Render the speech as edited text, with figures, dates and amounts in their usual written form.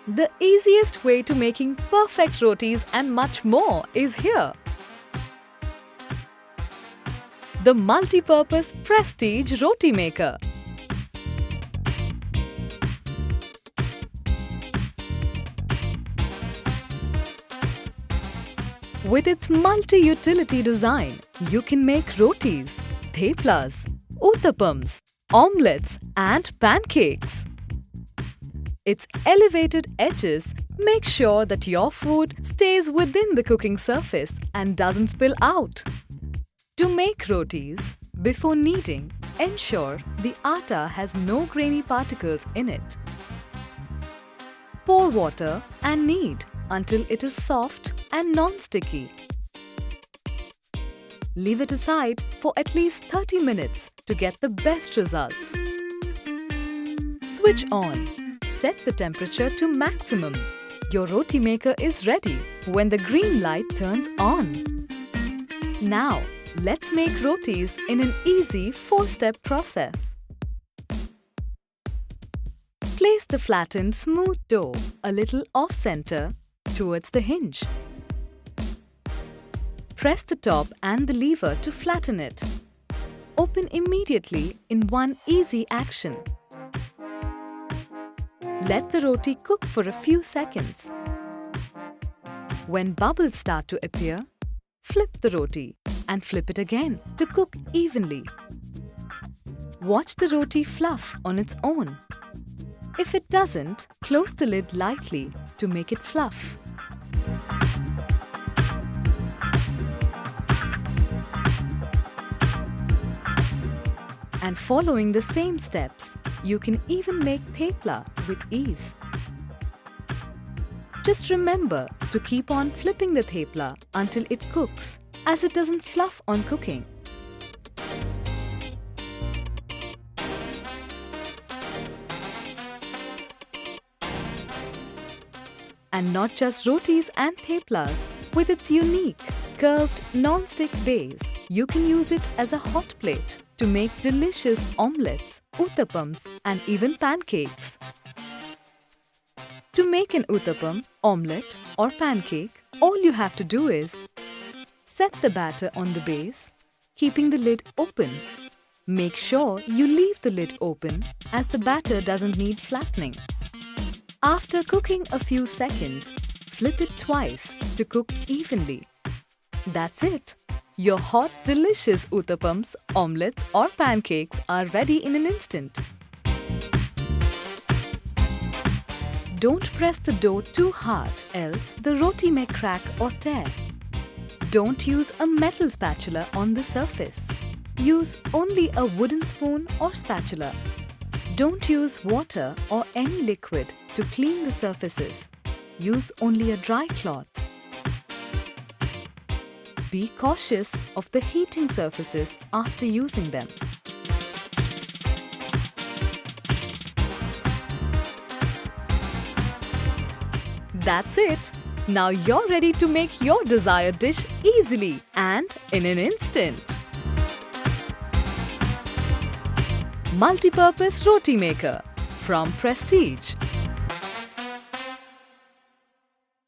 The easiest way to making perfect rotis and much more is here. The multi-purpose Prestige Roti Maker. With its multi-utility design, you can make rotis, theplas, uttapams, omelets and pancakes. Its elevated edges make sure that your food stays within the cooking surface and doesn't spill out. To make rotis, before kneading, ensure the atta has no grainy particles in it. Pour water and knead until it is soft and non-sticky. Leave it aside for at least 30 minutes to get the best results. Switch on. Set the temperature to maximum. Your roti maker is ready when the green light turns on. Now, let's make rotis in an easy 4-step process. Place the flattened smooth dough a little off-center towards the hinge. Press the top and the lever to flatten it. Open immediately in one easy action. Let the roti cook for a few seconds. When bubbles start to appear, flip the roti and flip it again to cook evenly. Watch the roti fluff on its own. If it doesn't, close the lid lightly to make it fluff. And following the same steps, you can even make thepla with ease. Just remember to keep on flipping the thepla until it cooks, as it doesn't fluff on cooking. And not just rotis and theplas, with its unique, curved non-stick base, you can use it as a hot plate to make delicious omelets, uttapams and even pancakes. To make an uttapam, omelette or pancake, all you have to do is set the batter on the base, keeping the lid open. Make sure you leave the lid open as the batter doesn't need flattening. After cooking a few seconds, flip it twice to cook evenly. That's it. Your hot, delicious uttapams, omelets or pancakes are ready in an instant. Don't press the dough too hard, else the roti may crack or tear. Don't use a metal spatula on the surface. Use only a wooden spoon or spatula. Don't use water or any liquid to clean the surfaces. Use only a dry cloth. Be cautious of the heating surfaces after using them. That's it! Now you're ready to make your desired dish easily and in an instant. Multi-purpose roti maker from Prestige.